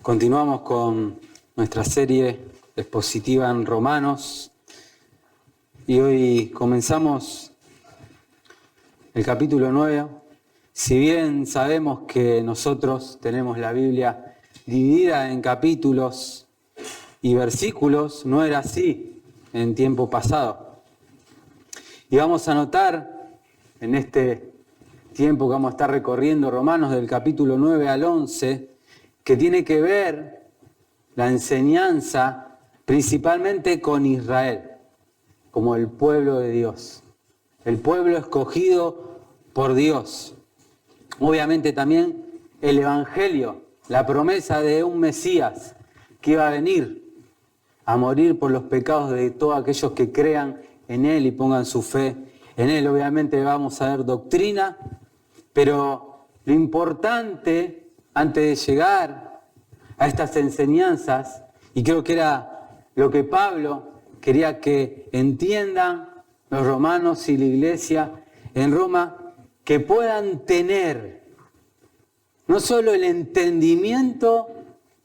Continuamos con nuestra serie expositiva en Romanos y hoy comenzamos el capítulo 9. Si bien sabemos que nosotros tenemos la Biblia dividida en capítulos y versículos, no era así en tiempo pasado. Y vamos a notar en este tiempo que vamos a estar recorriendo Romanos del capítulo 9 al 11, que tiene que ver la enseñanza principalmente con Israel, como el pueblo de Dios, el pueblo escogido por Dios. Obviamente también el Evangelio, la promesa de un Mesías que iba a venir a morir por los pecados de todos aquellos que crean en Él y pongan su fe en Él. Obviamente vamos a ver doctrina, pero lo importante antes de llegar a estas enseñanzas, y creo que era lo que Pablo quería que entiendan los romanos y la iglesia en Roma, que puedan tener no solo el entendimiento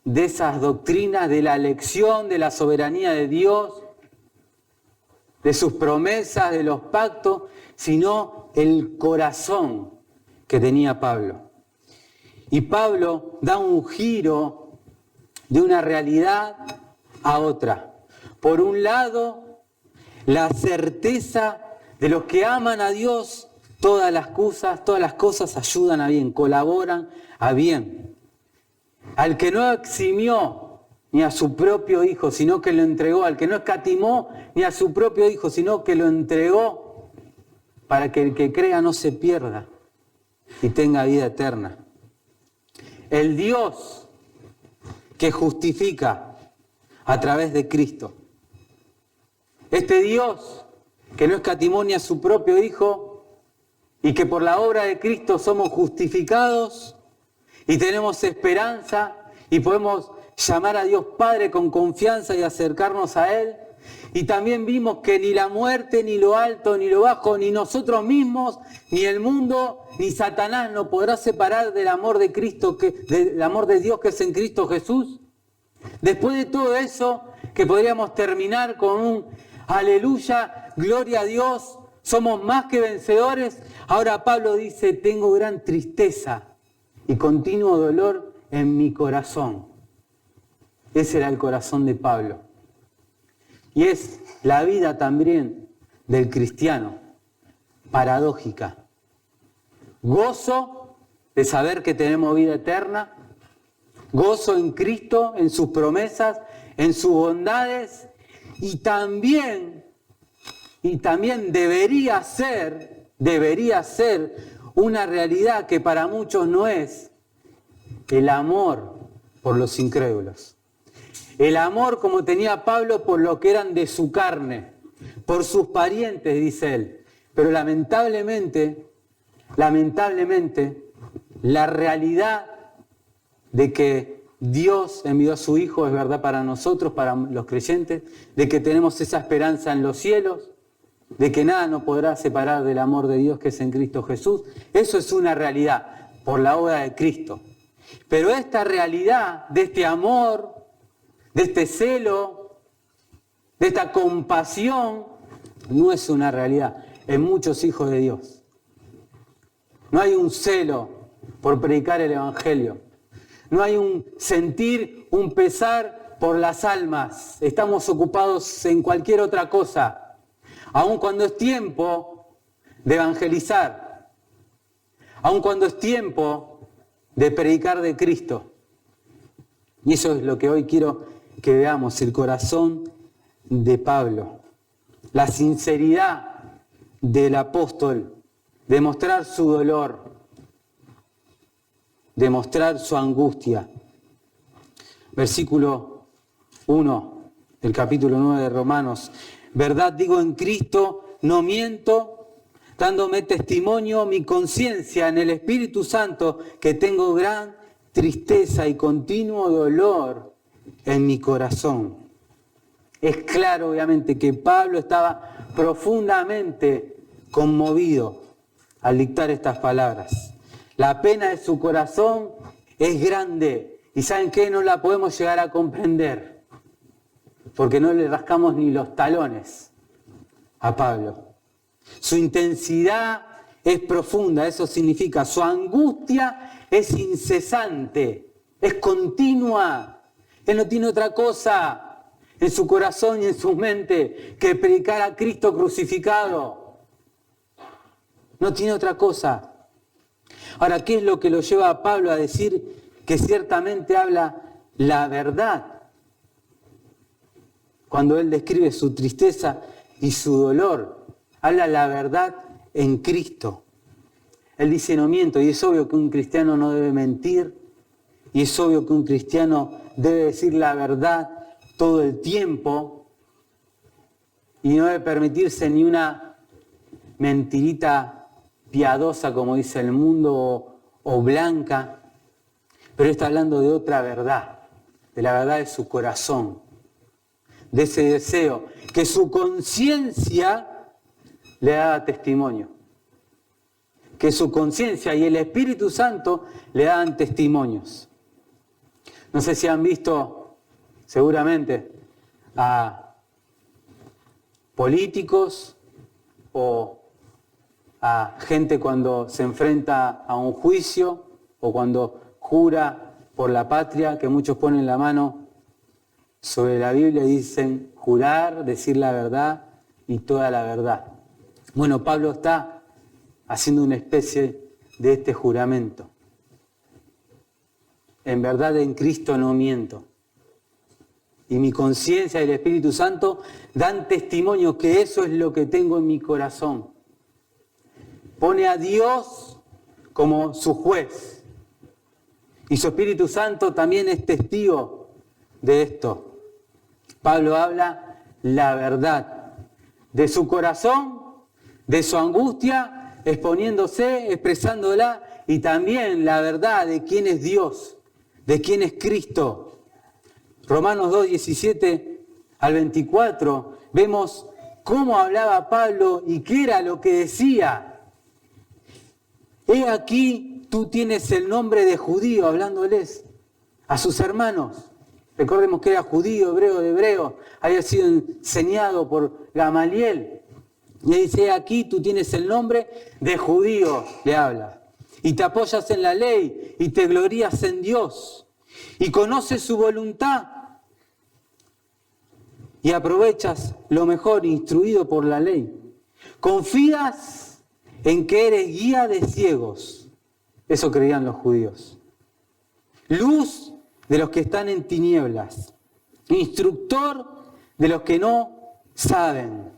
de esas doctrinas, de la elección, de la soberanía de Dios, de sus promesas, de los pactos, sino el corazón que tenía Pablo. Y Pablo da un giro de una realidad a otra. Por un lado, la certeza de los que aman a Dios, todas las cosas ayudan a bien, colaboran a bien. Al que no eximió ni a su propio Hijo, sino que lo entregó, al que no escatimó ni a su propio Hijo, sino que lo entregó para que el que crea no se pierda y tenga vida eterna. El Dios que justifica a través de Cristo. Este Dios que no escatimó ni a su propio Hijo y que por la obra de Cristo somos justificados y tenemos esperanza y podemos llamar a Dios Padre con confianza y acercarnos a Él. Y también vimos que ni la muerte, ni lo alto, ni lo bajo, ni nosotros mismos, ni el mundo, ni Satanás nos podrá separar del amor de Cristo, del amor de Dios que es en Cristo Jesús. Después de todo eso, que podríamos terminar con un aleluya, gloria a Dios, somos más que vencedores. Ahora Pablo dice, tengo gran tristeza y continuo dolor en mi corazón. Ese era el corazón de Pablo. Y es la vida también del cristiano, paradójica. Gozo de saber que tenemos vida eterna, gozo en Cristo, en sus promesas, en sus bondades, y también debería ser una realidad que para muchos no es, el amor por los incrédulos. El amor como tenía Pablo por lo que eran de su carne, por sus parientes, dice él. Pero lamentablemente, la realidad de que Dios envió a su Hijo es verdad para nosotros, para los creyentes, de que tenemos esa esperanza en los cielos, de que nada nos podrá separar del amor de Dios que es en Cristo Jesús. Eso es una realidad por la obra de Cristo. Pero esta realidad de este amor, de este celo, de esta compasión, no es una realidad en muchos hijos de Dios. No hay un celo por predicar el Evangelio. No hay un sentir, un pesar por las almas. Estamos ocupados en cualquier otra cosa. Aun cuando es tiempo de evangelizar. Aun cuando es tiempo de predicar de Cristo. Y eso es lo que hoy quiero que veamos, el corazón de Pablo, la sinceridad del apóstol, demostrar su dolor, demostrar su angustia. Versículo 1 del capítulo 9 de Romanos. Verdad digo en Cristo, no miento, dándome testimonio mi conciencia en el Espíritu Santo, que tengo gran tristeza y continuo dolor en mi corazón. Es claro, obviamente, que Pablo estaba profundamente conmovido al dictar estas palabras. La pena de su corazón es grande ¿Y saben qué? No la podemos llegar a comprender, porque no le rascamos ni los talones a Pablo. Su intensidad es profunda, eso significa, su angustia es incesante, es continua. Él no tiene otra cosa en su corazón y en su mente que predicar a Cristo crucificado. No tiene otra cosa. Ahora, ¿qué es lo que lo lleva a Pablo a decir que ciertamente habla la verdad? Cuando él describe su tristeza y su dolor, habla la verdad en Cristo. Él dice no miento, y es obvio que un cristiano no debe mentir, y es obvio que un cristiano debe decir la verdad todo el tiempo, y no debe permitirse ni una mentirita piadosa, como dice el mundo, o blanca. Pero está hablando de otra verdad, de la verdad de su corazón, de ese deseo, que su conciencia le haga testimonio. Que su conciencia y el Espíritu Santo le hagan testimonios. No sé si han visto, seguramente, a políticos o a gente cuando se enfrenta a un juicio o cuando jura por la patria, que muchos ponen la mano sobre la Biblia y dicen jurar, decir la verdad y toda la verdad. Bueno, Pablo está haciendo una especie de este juramento. En verdad en Cristo no miento. Y mi conciencia y el Espíritu Santo dan testimonio que eso es lo que tengo en mi corazón. Pone a Dios como su juez. Y su Espíritu Santo también es testigo de esto. Pablo habla la verdad de su corazón, de su angustia, exponiéndose, expresándola, y también la verdad de quién es Dios, de quién es Cristo. Romanos 2, 17 al 24, vemos cómo hablaba Pablo y qué era lo que decía. He aquí, tú tienes el nombre de judío, hablándoles a sus hermanos. Recordemos que era judío, hebreo de hebreo, había sido enseñado por Gamaliel. Y dice, aquí tú tienes el nombre de judío, le habla. Y te apoyas en la ley y te glorías en Dios. Y conoces su voluntad. Y aprovechas lo mejor, instruido por la ley. Confías en que eres guía de ciegos. Eso creían los judíos. Luz de los que están en tinieblas. Instructor de los que no saben.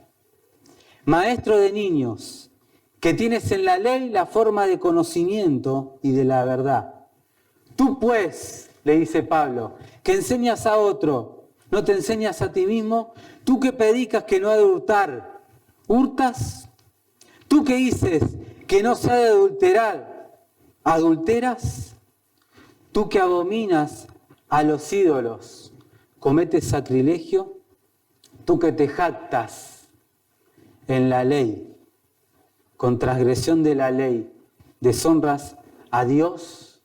Maestro de niños, que tienes en la ley la forma de conocimiento y de la verdad. Tú pues, le dice Pablo, que enseñas a otro, ¿no te enseñas a ti mismo? Tú que predicas que no ha de hurtar, ¿hurtas? Tú que dices que no se ha de adulterar, ¿adulteras? Tú que abominas a los ídolos, ¿cometes sacrilegio? Tú que te jactas en la ley, con transgresión de la ley, deshonras a Dios.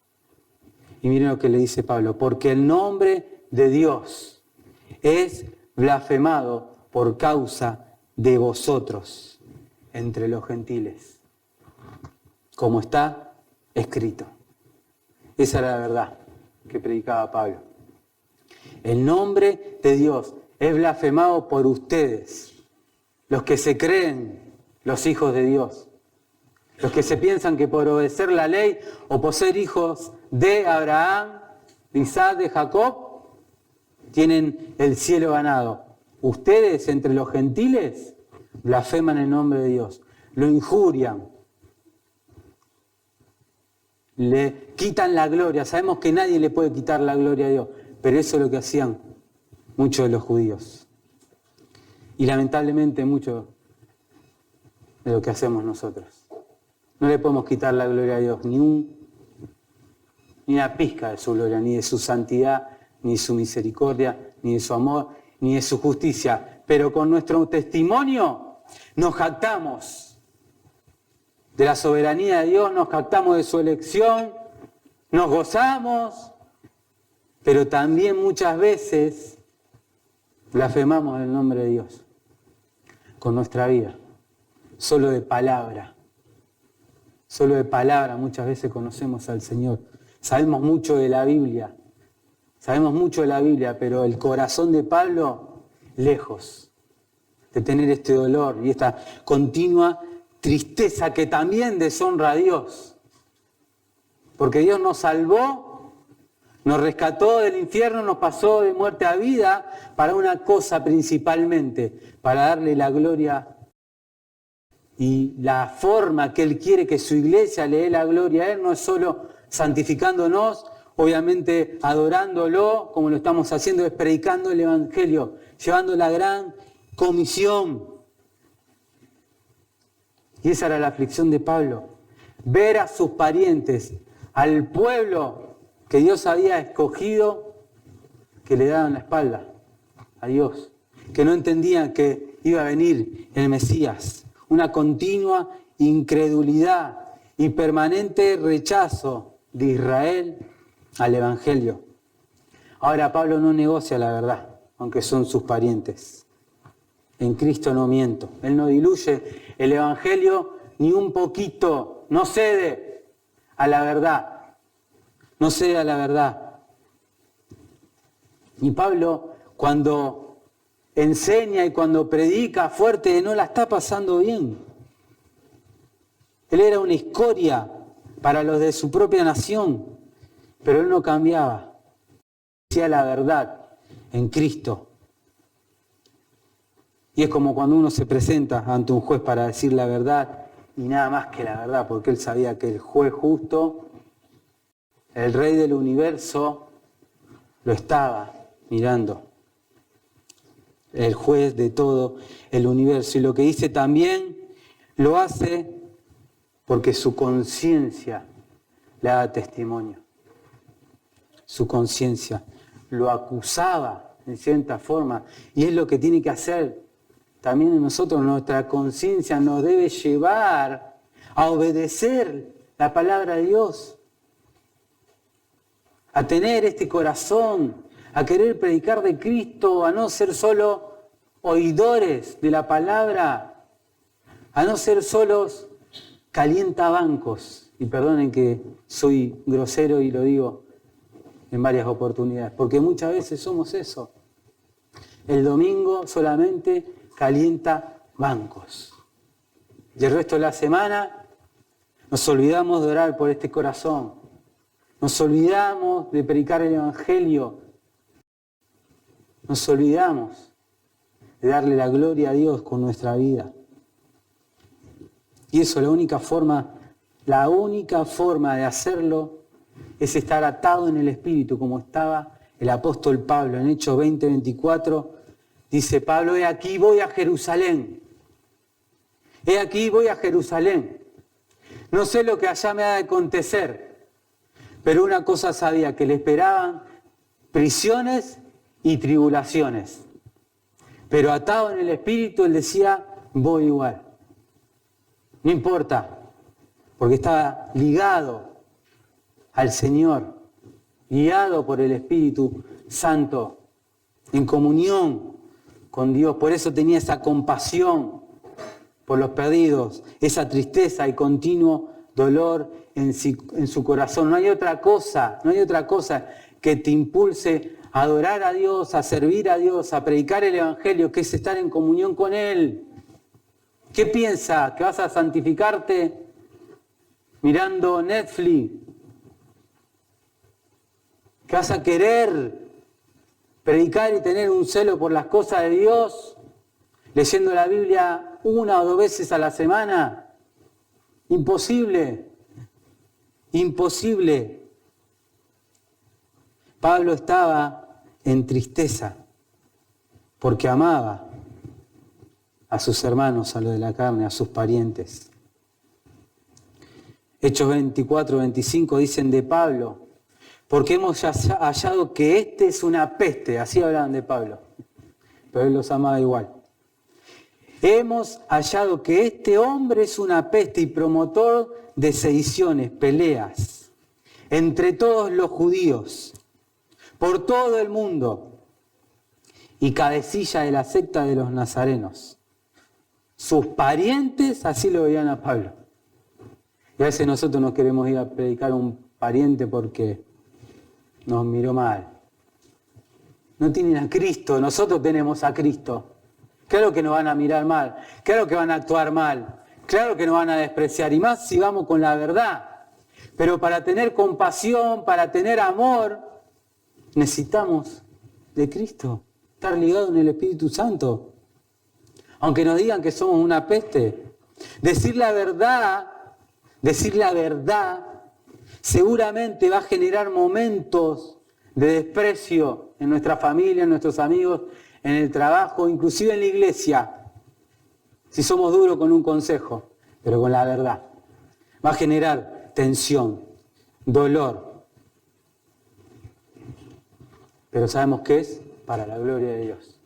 Y miren lo que le dice Pablo, porque el nombre de Dios es blasfemado por causa de vosotros entre los gentiles, como está escrito. Esa era la verdad que predicaba Pablo. El nombre de Dios es blasfemado por ustedes, los que se creen los hijos de Dios, los que se piensan que por obedecer la ley o por ser hijos de Abraham, de Isaac, de Jacob, tienen el cielo ganado. Ustedes, entre los gentiles, blasfeman el nombre de Dios, lo injurian, le quitan la gloria. Sabemos que nadie le puede quitar la gloria a Dios, pero eso es lo que hacían muchos de los judíos. Y lamentablemente mucho de lo que hacemos nosotros. No le podemos quitar la gloria a Dios, ni una pizca de su gloria, ni de su santidad, ni de su misericordia, ni de su amor, ni de su justicia. Pero con nuestro testimonio nos jactamos de la soberanía de Dios, nos jactamos de su elección, nos gozamos pero también muchas veces blasfemamos el nombre de Dios con nuestra vida, solo de palabra. Solo de palabra muchas veces conocemos al Señor. Sabemos mucho de la Biblia, pero el corazón de Pablo, lejos de tener este dolor y esta continua tristeza que también deshonra a Dios. Porque Dios nos salvó, nos rescató del infierno, nos pasó de muerte a vida para una cosa principalmente, para darle la gloria y la forma que Él quiere que su iglesia le dé la gloria a Él. No es solo santificándonos, obviamente adorándolo, como lo estamos haciendo, es predicando el Evangelio, llevando la gran comisión. Y esa era la aflicción de Pablo, ver a sus parientes, al pueblo que Dios había escogido, que le daban la espalda a Dios, que no entendían que iba a venir el Mesías. Una continua incredulidad y permanente rechazo de Israel al Evangelio. Ahora Pablo no negocia la verdad, aunque son sus parientes. En Cristo no miento. Él no diluye el Evangelio ni un poquito, no cede a la verdad. No cede a la verdad. Y Pablo, cuando enseña y cuando predica fuerte, no la está pasando bien. Él era una escoria para los de su propia nación, pero él no cambiaba. Decía la verdad en Cristo. Y es como cuando uno se presenta ante un juez para decir la verdad y nada más que la verdad, porque él sabía que el juez justo, el rey del universo, lo estaba mirando. El juez de todo el universo. Y lo que dice también lo hace porque su conciencia le da testimonio. Su conciencia lo acusaba en cierta forma. Y es lo que tiene que hacer también en nosotros. Nuestra conciencia nos debe llevar a obedecer la palabra de Dios. A tener este corazón, a querer predicar de Cristo, a no ser solo oidores de la palabra, a no ser solos calientabancos. Y perdonen que soy grosero y lo digo en varias oportunidades, porque muchas veces somos eso. El domingo solamente calienta bancos. Y el resto de la semana nos olvidamos de orar por este corazón. Nos olvidamos de predicar el Evangelio. Nos olvidamos de darle la gloria a Dios con nuestra vida. Y eso, la única forma de hacerlo es estar atado en el Espíritu, como estaba el apóstol Pablo. En Hechos 20:24 dice Pablo: he aquí voy a Jerusalén. He aquí voy a Jerusalén. No sé lo que allá me ha de acontecer, pero una cosa sabía, que le esperaban prisiones y tribulaciones. Pero atado en el Espíritu, él decía: voy igual. No importa, porque estaba ligado al Señor, guiado por el Espíritu Santo, en comunión con Dios. Por eso tenía esa compasión por los perdidos, esa tristeza y continuo dolor en su corazón. No hay otra cosa que te impulse a adorar a Dios, a servir a Dios, a predicar el Evangelio, que es estar en comunión con Él. ¿Qué piensas? ¿Que vas a santificarte mirando Netflix? ¿Que vas a querer predicar y tener un celo por las cosas de Dios, leyendo la Biblia 1 o 2 veces a la semana? Imposible. Imposible. Pablo estaba en tristeza porque amaba a sus hermanos, a los de la carne, a sus parientes. Hechos 24-25 dicen de Pablo: porque hemos hallado que este es una peste. Así hablaban de Pablo, pero él los amaba igual. Hemos hallado que este hombre es una peste y promotor de sediciones, peleas, entre todos los judíos, por todo el mundo y cabecilla de la secta de los nazarenos. Sus parientes así lo veían a Pablo. Y a veces nosotros no queremos ir a predicar a un pariente porque nos miró mal. No tienen a Cristo, nosotros tenemos a Cristo. Claro que nos van a mirar mal, claro que van a actuar mal, claro que nos van a despreciar, y más si vamos con la verdad. Pero para tener compasión, para tener amor, necesitamos de Cristo, estar ligados en el Espíritu Santo. Aunque nos digan que somos una peste, decir la verdad, seguramente va a generar momentos de desprecio en nuestra familia, en nuestros amigos, en el trabajo, inclusive en la iglesia. Si somos duros con un consejo, pero con la verdad. Va a generar tensión, dolor. Pero sabemos que es para la gloria de Dios.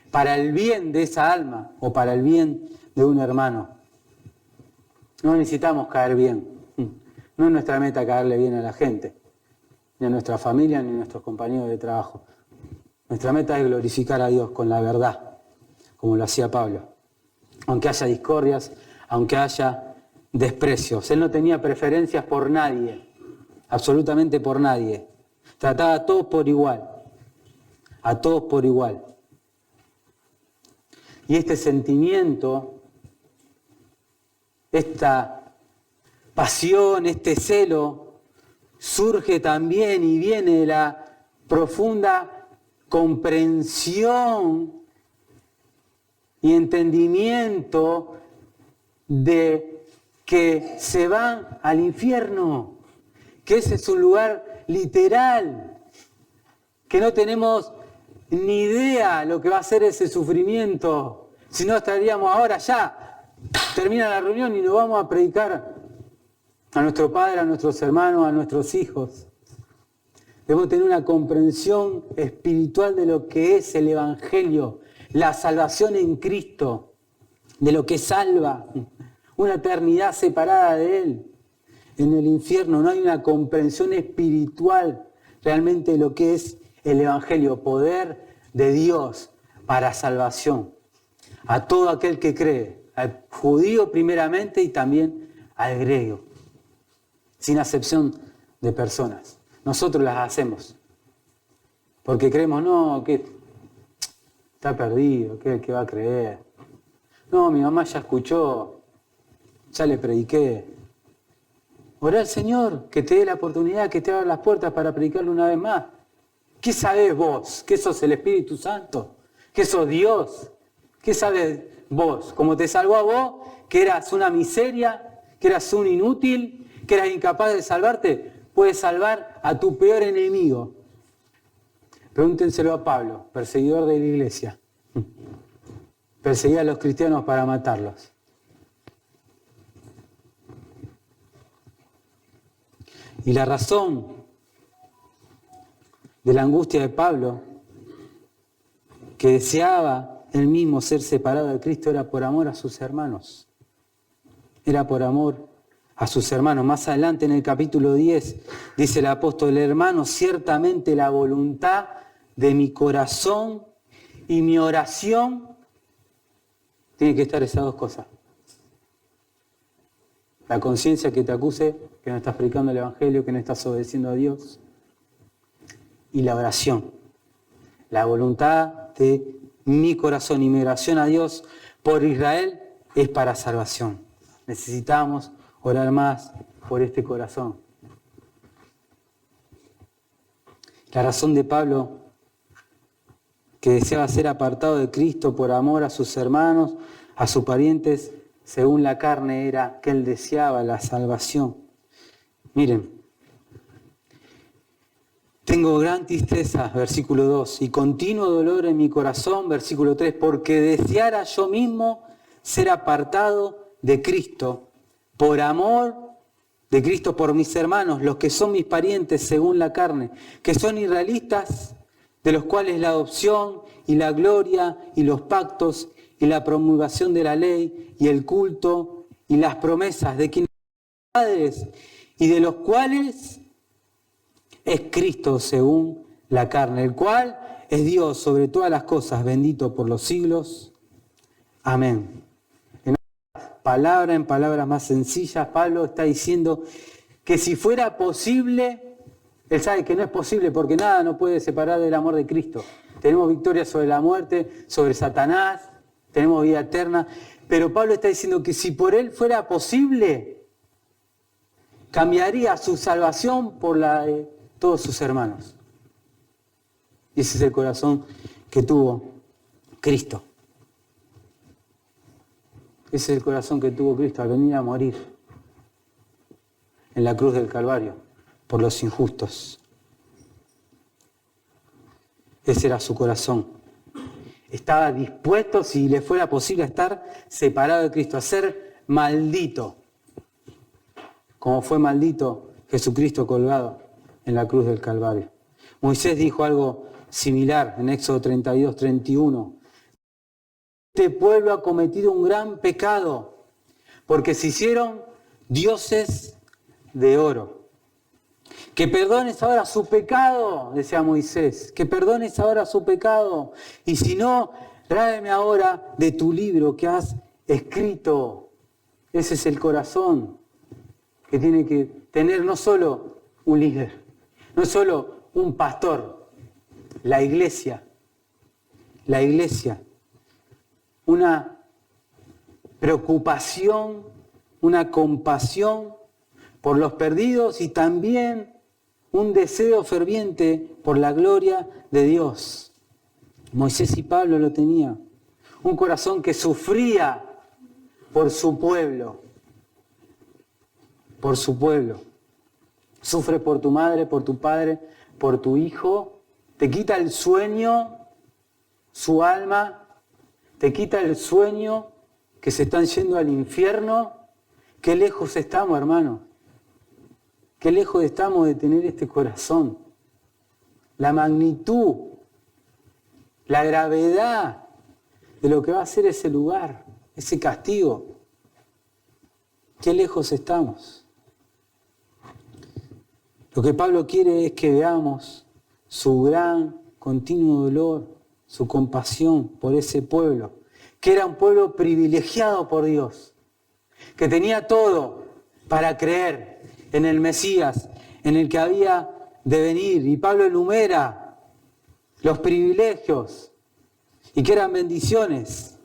Para el bien de esa alma o para el bien de un hermano. No necesitamos caer bien. No es nuestra meta caerle bien a la gente, ni a nuestra familia, ni a nuestros compañeros de trabajo. Nuestra meta es glorificar a Dios con la verdad, como lo hacía Pablo. Aunque haya discordias, aunque haya desprecios. Él no tenía preferencias por nadie, absolutamente por nadie. Trataba a todos por igual, a todos por igual. Y este sentimiento, esta pasión, este celo, surge también y viene de la profunda comprensión y entendimiento de que se van al infierno, que ese es un lugar literal, que no tenemos ni idea lo que va a ser ese sufrimiento, si no estaríamos ahora ya, termina la reunión y nos vamos a predicar a nuestro padre, a nuestros hermanos, a nuestros hijos. Debemos tener una comprensión espiritual de lo que es el Evangelio, la salvación en Cristo, de lo que salva, una eternidad separada de Él. En el infierno no hay una comprensión espiritual realmente de lo que es el Evangelio, poder de Dios para salvación a todo aquel que cree, al judío primeramente y también al griego, sin acepción de personas. Nosotros las hacemos porque creemos, no, que está perdido, que va a creer. No, mi mamá ya escuchó, ya le prediqué. Orá al Señor que te dé la oportunidad, que te abra las puertas para predicarle una vez más. ¿Qué sabés vos? ¿Que sos el Espíritu Santo? ¿Que sos Dios? ¿Qué sabés vos? Como te salvó a vos, que eras una miseria, que eras un inútil, que eras incapaz de salvarte, puede salvar a tu peor enemigo. Pregúntenselo a Pablo, perseguidor de la iglesia. Perseguía a los cristianos para matarlos. Y la razón de la angustia de Pablo, que deseaba él mismo ser separado de Cristo, era por amor a sus hermanos. Era por amor a sus hermanos. Más adelante en el capítulo 10 dice el apóstol: hermanos, ciertamente la voluntad de mi corazón y mi oración tiene que estar esas dos cosas. La conciencia que te acuse que no estás predicando el Evangelio, que no estás obedeciendo a Dios. Y la oración, la voluntad de mi corazón y mi oración a Dios por Israel es para salvación. Necesitamos orar más por este corazón. La razón de Pablo, que deseaba ser apartado de Cristo por amor a sus hermanos, a sus parientes, según la carne, era que él deseaba la salvación. Miren, tengo gran tristeza, versículo 2, y continuo dolor en mi corazón, versículo 3, porque deseara yo mismo ser apartado de Cristo, por amor de Cristo por mis hermanos, los que son mis parientes según la carne, que son israelitas, de los cuales la adopción y la gloria y los pactos y la promulgación de la ley y el culto y las promesas de quienes son padres y de los cuales es Cristo según la carne, el cual es Dios sobre todas las cosas, bendito por los siglos. Amén. En palabras más sencillas, Pablo está diciendo que si fuera posible, él sabe que no es posible porque nada nos puede separar del amor de Cristo. Tenemos victoria sobre la muerte, sobre Satanás, tenemos vida eterna, pero Pablo está diciendo que si por él fuera posible, cambiaría su salvación por la de todos sus hermanos. Y ese es el corazón que tuvo Cristo. Ese es el corazón que tuvo Cristo al venir a morir en la cruz del Calvario por los injustos. Ese era su corazón. Estaba dispuesto, si le fuera posible, a estar separado de Cristo, a ser maldito, como fue maldito Jesucristo colgado en la cruz del Calvario. Moisés dijo algo similar en Éxodo 32, 31. Este pueblo ha cometido un gran pecado, porque se hicieron dioses de oro. Que perdones ahora su pecado, decía Moisés, que perdones ahora su pecado. Y si no, tráeme ahora de tu libro que has escrito. Ese es el corazón que tiene que tener no solo un líder, no solo un pastor, la iglesia, una preocupación, una compasión por los perdidos y también un deseo ferviente por la gloria de Dios. Moisés y Pablo lo tenían. Un corazón que sufría por su pueblo. Por su pueblo. Sufre por tu madre, por tu padre, por tu hijo. Te quita el sueño, su alma. Te quita el sueño que se están yendo al infierno. Qué lejos estamos, hermano. Qué lejos estamos de tener este corazón. La magnitud, la gravedad de lo que va a ser ese lugar, ese castigo. Qué lejos estamos. Lo que Pablo quiere es que veamos su gran, continuo dolor, su compasión por ese pueblo, que era un pueblo privilegiado por Dios, que tenía todo para creer en el Mesías, en el que había de venir. Y Pablo enumera los privilegios y que eran bendiciones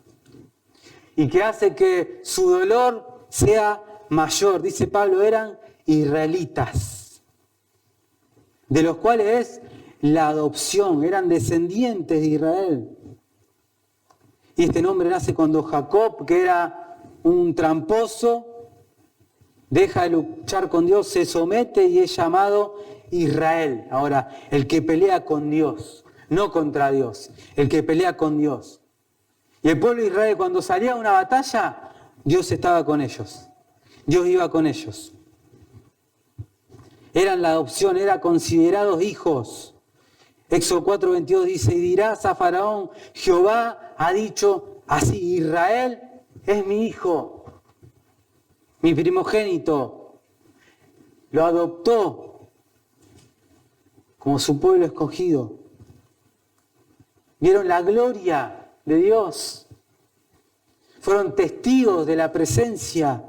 y que hace que su dolor sea mayor. Dice Pablo, eran israelitas, de los cuales es la adopción, eran descendientes de Israel. Y este nombre nace cuando Jacob, que era un tramposo, deja de luchar con Dios, se somete y es llamado Israel. Ahora, el que pelea con Dios, no contra Dios, el que pelea con Dios. Y el pueblo de Israel, cuando salía a una batalla, Dios estaba con ellos. Dios iba con ellos. Eran la adopción, eran considerados hijos. Éxodo 4:22 dice, y dirás a Faraón, Jehová ha dicho así, Israel es mi hijo, mi primogénito, lo adoptó como su pueblo escogido. Vieron la gloria de Dios. Fueron testigos de la presencia.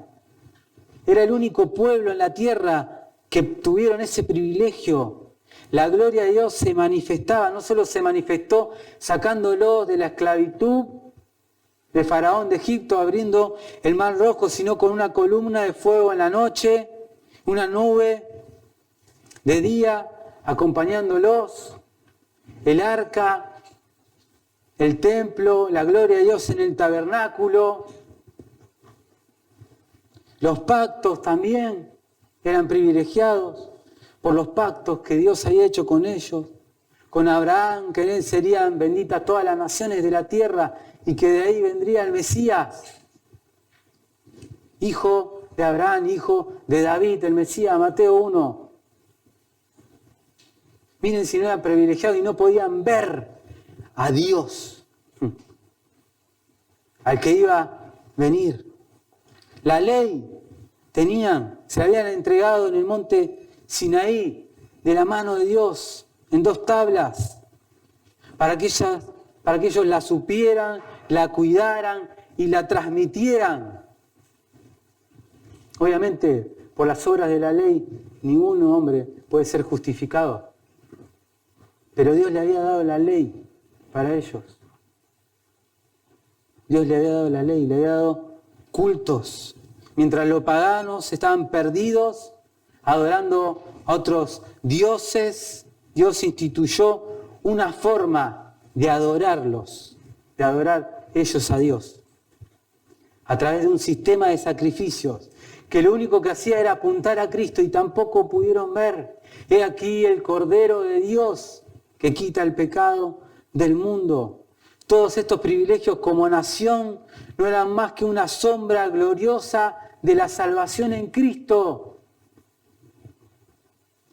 Era el único pueblo en la tierra que tuvieron ese privilegio. La gloria de Dios se manifestaba, no solo se manifestó sacándolos de la esclavitud de Faraón de Egipto, abriendo el mar rojo, sino con una columna de fuego en la noche, una nube de día acompañándolos, el arca, el templo, la gloria de Dios en el tabernáculo. Los pactos también eran privilegiados por los pactos que Dios había hecho con ellos, con Abraham, que en él serían benditas todas las naciones de la tierra y que de ahí vendría el Mesías, hijo de Abraham, hijo de David, el Mesías, Mateo 1. Miren si no eran privilegiados y no podían ver a Dios, al que iba a venir. La ley tenían, se habían entregado en el monte Sinaí de la mano de Dios, en 2 tablas, para que ellos la supieran, la cuidaran y la transmitieran. Obviamente, por las obras de la ley, ningún hombre puede ser justificado. Pero Dios le había dado la ley para ellos. Dios le había dado la ley, le había dado cultos. Mientras los paganos estaban perdidos, adorando a otros dioses, Dios instituyó una forma de adorarlos, de adorar ellos a Dios, a través de un sistema de sacrificios, que lo único que hacía era apuntar a Cristo y tampoco pudieron ver. He aquí el Cordero de Dios que quita el pecado del mundo. Todos estos privilegios como nación no eran más que una sombra gloriosa de la salvación en Cristo.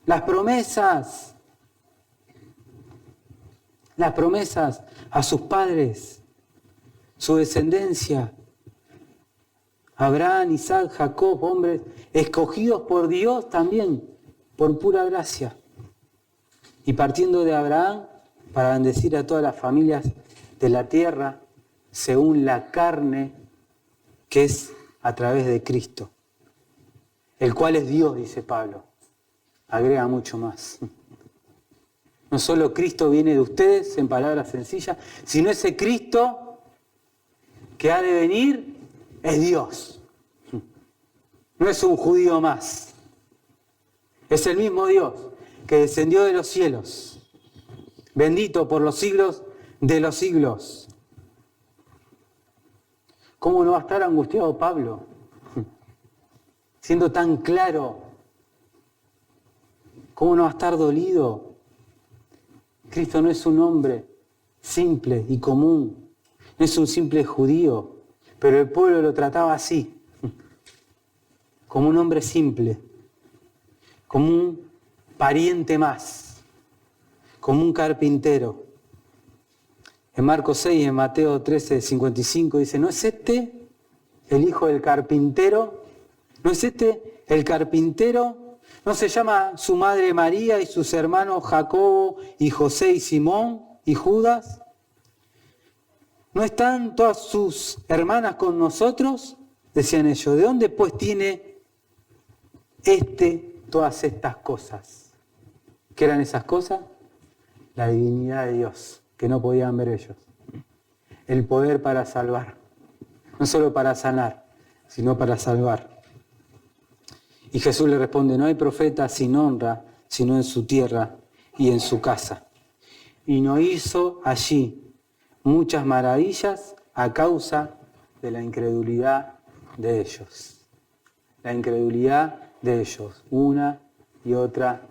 Las promesas a sus padres, su descendencia, Abraham, Isaac, Jacob, hombres escogidos por Dios también, por pura gracia. Y partiendo de Abraham, para bendecir a todas las familias de la tierra, según la carne, que es a través de Cristo, el cual es Dios, dice Pablo. Agrega mucho más. No solo Cristo viene de ustedes, en palabras sencillas, sino ese Cristo que ha de venir es Dios. No es un judío más. Es el mismo Dios que descendió de los cielos, bendito por los siglos de los siglos. ¿Cómo no va a estar angustiado Pablo? Siendo tan claro, ¿cómo no va a estar dolido? Cristo no es un hombre simple y común, no es un simple judío, pero el pueblo lo trataba así, como un hombre simple, como un pariente más, como un carpintero. En Marcos 6 y en Mateo 13, 55 dice, ¿no es este el hijo del carpintero? ¿No es este el carpintero? ¿No se llama su madre María y sus hermanos Jacobo y José y Simón y Judas? ¿No están todas sus hermanas con nosotros? Decían ellos. ¿De dónde pues tiene todas estas cosas? ¿Qué eran esas cosas? La divinidad de Dios, que no podían ver ellos. El poder para salvar. No solo para sanar, sino para salvar. Y Jesús le responde, no hay profeta sin honra, sino en su tierra y en su casa. Y no hizo allí muchas maravillas a causa de la incredulidad de ellos. La incredulidad de ellos, una y otra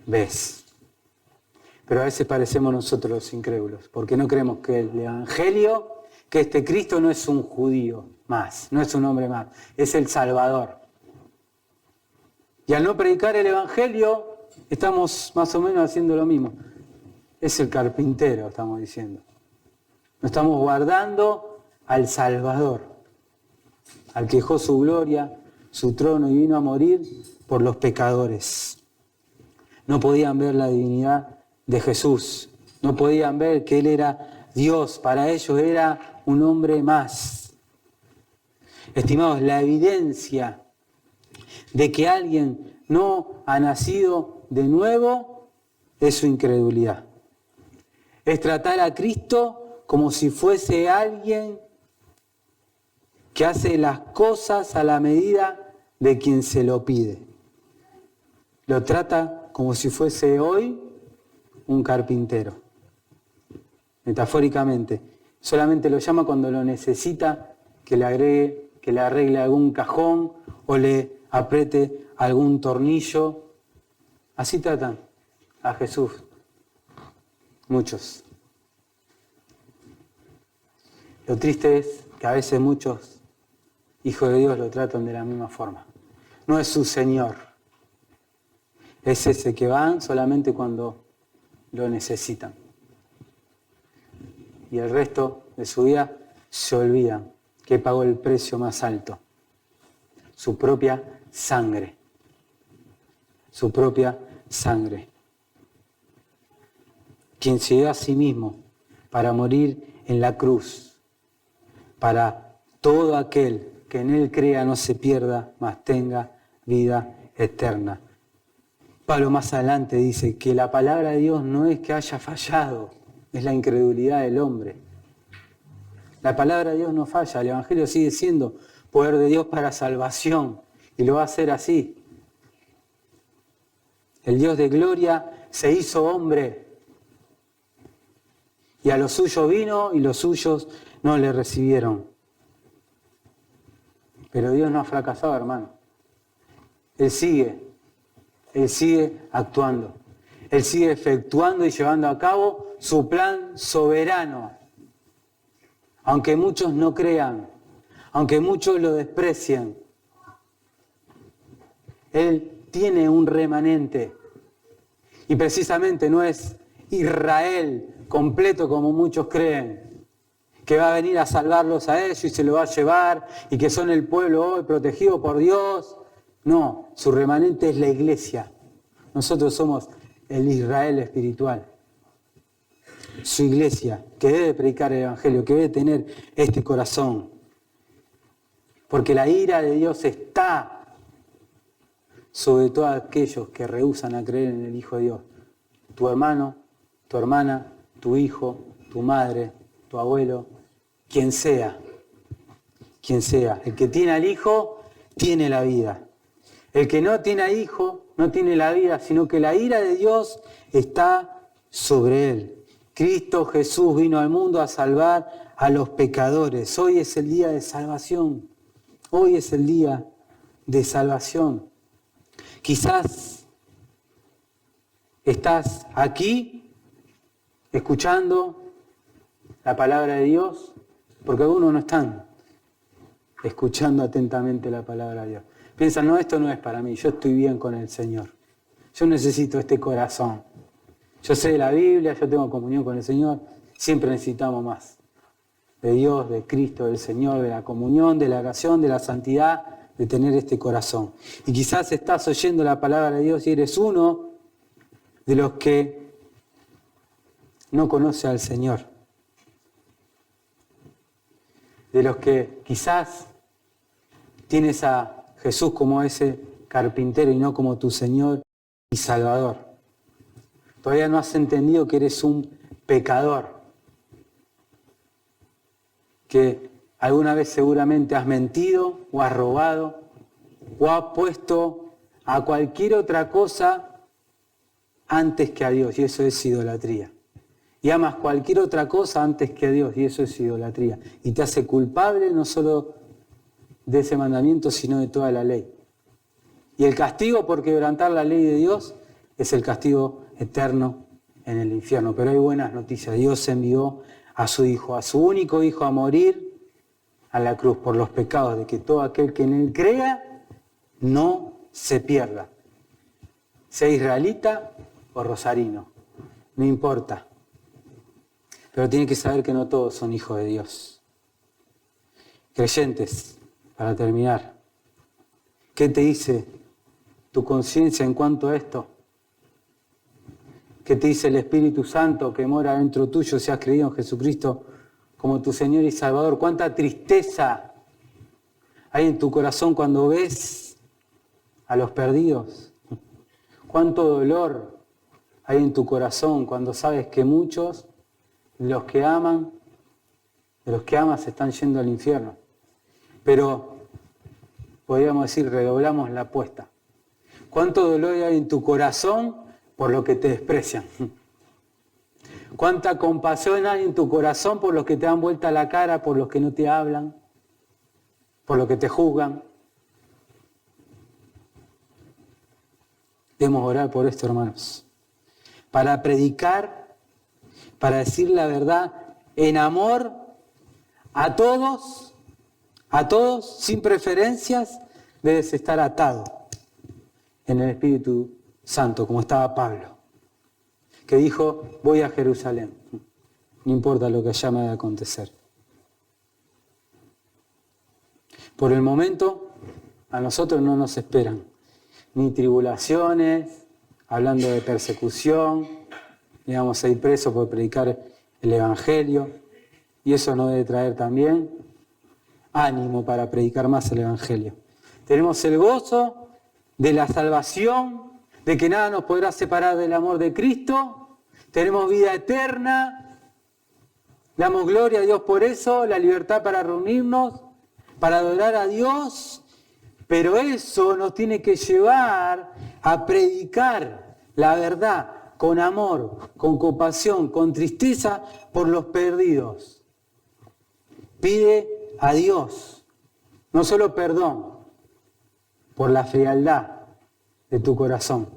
vez. Pero a veces parecemos nosotros los incrédulos, porque no creemos que el Evangelio, que este Cristo no es un judío más, no es un hombre más, es el Salvador. Y al no predicar el Evangelio, estamos más o menos haciendo lo mismo. Es el carpintero, estamos diciendo. No estamos guardando al Salvador, al que dejó su gloria, su trono y vino a morir por los pecadores. No podían ver la divinidad de Jesús, no podían ver que Él era Dios, para ellos era un hombre más. Estimados, la evidencia de que alguien no ha nacido de nuevo es su incredulidad. Es tratar a Cristo como si fuese alguien que hace las cosas a la medida de quien se lo pide. Lo trata como si fuese hoy un carpintero. Metafóricamente. Solamente lo llama cuando lo necesita, que le agregue, que le arregle algún cajón o le apriete algún tornillo. Así tratan a Jesús. Muchos. Lo triste es que a veces muchos hijos de Dios lo tratan de la misma forma. No es su Señor. Es ese que van solamente cuando lo necesitan. Y el resto de su vida se olvidan que pagó el precio más alto. Su propia sangre. Su propia sangre. quien se dio a sí mismo para morir en la cruz, para todo aquel que en Él crea no se pierda, mas tenga vida eterna. Pablo más adelante dice que la palabra de Dios no es que haya fallado, es la incredulidad del hombre. La palabra de Dios no falla, el Evangelio sigue siendo poder de Dios para salvación y lo va a hacer así. El Dios de gloria se hizo hombre y a los suyos vino y los suyos no le recibieron. Pero Dios no ha fracasado, hermano. Él sigue actuando. Él sigue efectuando y llevando a cabo su plan soberano. Aunque muchos no crean, aunque muchos lo desprecien, Él tiene un remanente. Y precisamente no es Israel completo como muchos creen, que va a venir a salvarlos a ellos y se lo va a llevar y que son el pueblo hoy protegido por Dios. No, su remanente es la iglesia. Nosotros somos el Israel espiritual. Su iglesia, que debe predicar el Evangelio, que debe tener este corazón. Porque la ira de Dios está sobre todos aquellos que rehúsan a creer en el Hijo de Dios. Tu hermano, tu hermana, tu hijo, tu madre, tu abuelo, quien sea. Quien sea. El que tiene al Hijo, tiene la vida. El que no tiene al Hijo, no tiene la vida, sino que la ira de Dios está sobre él. Cristo Jesús vino al mundo a salvar a los pecadores. Hoy es el día de salvación. Hoy es el día de salvación. Quizás estás aquí escuchando la palabra de Dios, porque algunos no están escuchando atentamente la palabra de Dios. Piensan, no, esto no es para mí, yo estoy bien con el Señor. Yo necesito este corazón. Yo sé de la Biblia, yo tengo comunión con el Señor, siempre necesitamos más. De Dios, de Cristo, del Señor, de la comunión, de la oración, de la santidad, de tener este corazón. Y quizás estás oyendo la palabra de Dios y eres uno de los que no conoce al Señor. De los que quizás tienes a Jesús como ese carpintero y no como tu Señor y Salvador. Todavía no has entendido que eres un pecador. Que alguna vez seguramente has mentido o has robado o has puesto a cualquier otra cosa antes que a Dios, y eso es idolatría. Y amas cualquier otra cosa antes que a Dios, y eso es idolatría. Y te hace culpable no solo de ese mandamiento, sino de toda la ley. Y el castigo por quebrantar la ley de Dios es el castigo eterno en el infierno. Pero hay buenas noticias. Dios envió a su Hijo, a su único Hijo, a morir a la cruz por los pecados de que todo aquel que en Él crea no se pierda. Sea israelita o rosarino, no importa. Pero tiene que saber que no todos son hijos de Dios. Creyentes, para terminar, ¿qué te dice tu conciencia en cuanto a esto? ¿Qué te dice el Espíritu Santo que mora dentro tuyo si has creído en Jesucristo como tu Señor y Salvador? ¿Cuánta tristeza hay en tu corazón cuando ves a los perdidos? ¿Cuánto dolor hay en tu corazón cuando sabes que muchos de los que amas están yendo al infierno? Pero podríamos decir, redoblamos la apuesta. ¿Cuánto dolor hay en tu corazón por lo que te desprecian? ¿Cuánta compasión hay en tu corazón por los que te dan vuelta la cara, por los que no te hablan, por los que te juzgan? Debemos orar por esto, hermanos. Para predicar, para decir la verdad en amor a todos, sin preferencias, debes estar atado en el Espíritu Santo, como estaba Pablo, que dijo, voy a Jerusalén, no importa lo que allá me vaya a acontecer. Por el momento, a nosotros no nos esperan ni tribulaciones, hablando de persecución, íbamos a ir presos por predicar el Evangelio, y eso nos debe traer también ánimo para predicar más el Evangelio. Tenemos el gozo de la salvación, de que nada nos podrá separar del amor de Cristo. Tenemos vida eterna. Damos gloria a Dios por eso, la libertad para reunirnos, para adorar a Dios. Pero eso nos tiene que llevar a predicar la verdad con amor, con compasión, con tristeza por los perdidos. Pide a Dios no solo perdón por la frialdad de tu corazón,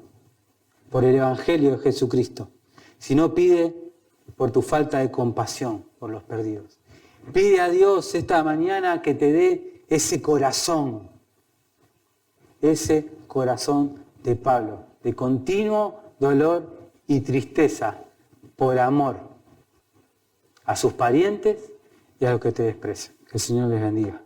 por el Evangelio de Jesucristo, sino pide por tu falta de compasión por los perdidos. Pide a Dios esta mañana que te dé ese corazón de Pablo, de continuo dolor y tristeza por amor a sus parientes y a los que te desprecian. Que el Señor les bendiga.